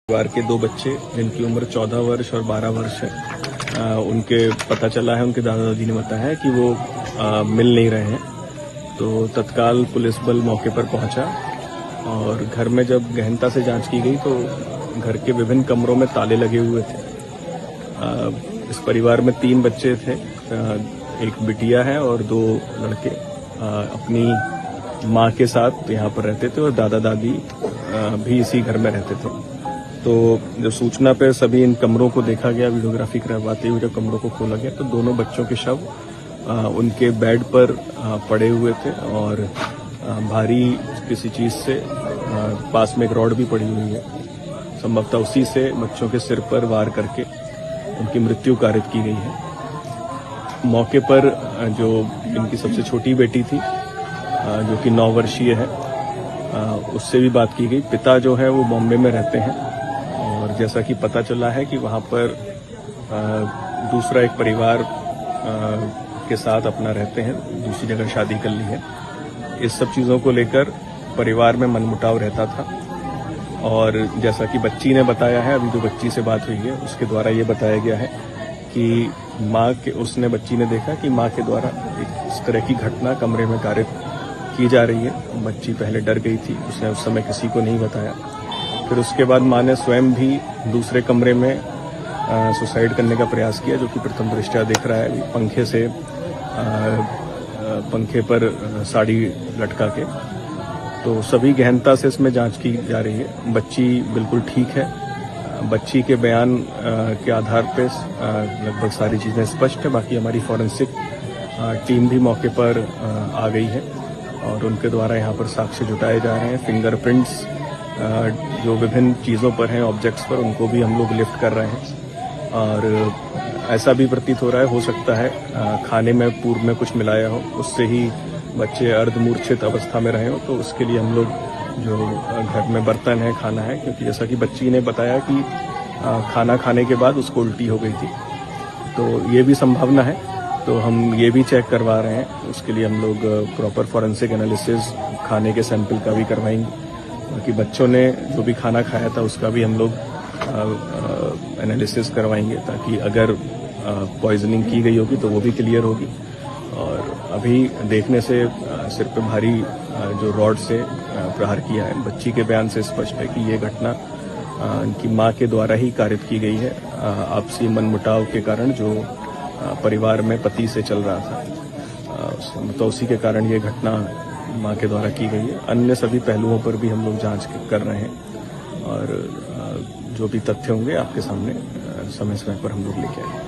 परिवार के 2 बच्चे जिनकी उम्र 14 वर्ष और 12 वर्ष है, उनके पता चला है, उनके दादा दादी ने बताया है कि वो मिल नहीं रहे हैं। तो तत्काल पुलिस बल मौके पर पहुंचा और घर में जब गहनता से जांच की गई तो घर के विभिन्न कमरों में ताले लगे हुए थे। इस परिवार में 3 बच्चे थे, एक बिटिया है और 2 लड़के अपनी माँ के साथ यहाँ पर रहते थे और दादा दादी भी इसी घर में रहते थे। तो जब सूचना पे सभी इन कमरों को देखा गया, वीडियोग्राफी करवाते हुए जब कमरों को खोला गया तो दोनों बच्चों के शव उनके बेड पर पड़े हुए थे और भारी किसी चीज से पास में एक रॉड भी पड़ी हुई है। संभवतः उसी से बच्चों के सिर पर वार करके उनकी मृत्यु कारित की गई है। मौके पर जो इनकी सबसे छोटी बेटी थी जो कि 9 वर्षीय है, उससे भी बात की गई। पिता जो है वो बॉम्बे में रहते हैं और जैसा कि पता चला है कि वहाँ पर दूसरा एक परिवार के साथ अपना रहते हैं, दूसरी जगह शादी कर ली है। इस सब चीज़ों को लेकर परिवार में मनमुटाव रहता था और जैसा कि बच्ची ने बताया है, अभी जो बच्ची से बात हुई है उसके द्वारा ये बताया गया है कि बच्ची ने देखा कि माँ के द्वारा इस तरह की घटना कमरे में कारित की जा रही है। बच्ची पहले डर गई थी, उसने उस समय किसी को नहीं बताया। फिर उसके बाद माँ ने स्वयं भी दूसरे कमरे में सुसाइड करने का प्रयास किया, जो कि प्रथम दृष्टया दिख रहा है पंखे पर साड़ी लटका के। तो सभी गहनता से इसमें जांच की जा रही है। बच्ची बिल्कुल ठीक है। बच्ची के बयान के आधार पे लगभग सारी चीज़ें स्पष्ट है। बाकी हमारी फॉरेंसिक टीम भी मौके पर आ गई है और उनके द्वारा यहाँ पर साक्ष्य जुटाए जा रहे हैं। फिंगरप्रिंट्स जो विभिन्न चीज़ों पर हैं, ऑब्जेक्ट्स पर, उनको भी हम लोग लिफ्ट कर रहे हैं और ऐसा भी प्रतीत हो रहा है, हो सकता है खाने में पूर्व में कुछ मिलाया हो, उससे ही बच्चे अर्धमूर्छित अवस्था में रहे हो। तो उसके लिए हम लोग जो घर में बर्तन है, खाना है, क्योंकि जैसा कि बच्ची ने बताया कि खाना खाने के बाद उसको उल्टी हो गई थी, तो ये भी संभावना है। तो हम ये भी चेक करवा रहे हैं। उसके लिए हम लोग प्रॉपर फॉरेंसिक एनालिसिस खाने के सैंपल का भी करवाएंगे। बाकी बच्चों ने जो भी खाना खाया था उसका भी हम लोग एनालिसिस करवाएंगे, ताकि अगर पॉइजनिंग की गई होगी तो वो भी क्लियर होगी। और अभी देखने से सिर पे भारी जो रॉड से प्रहार किया है, बच्ची के बयान से स्पष्ट है कि ये घटना उनकी माँ के द्वारा ही कारित की गई है। आपसी मनमुटाव के कारण जो परिवार में पति से चल रहा था, तो उसी के कारण ये घटना माँ के द्वारा की गई है। अन्य सभी पहलुओं पर भी हम लोग जांच कर रहे हैं और जो भी तथ्य होंगे आपके सामने समय समय पर हम लोग लेके आएंगे।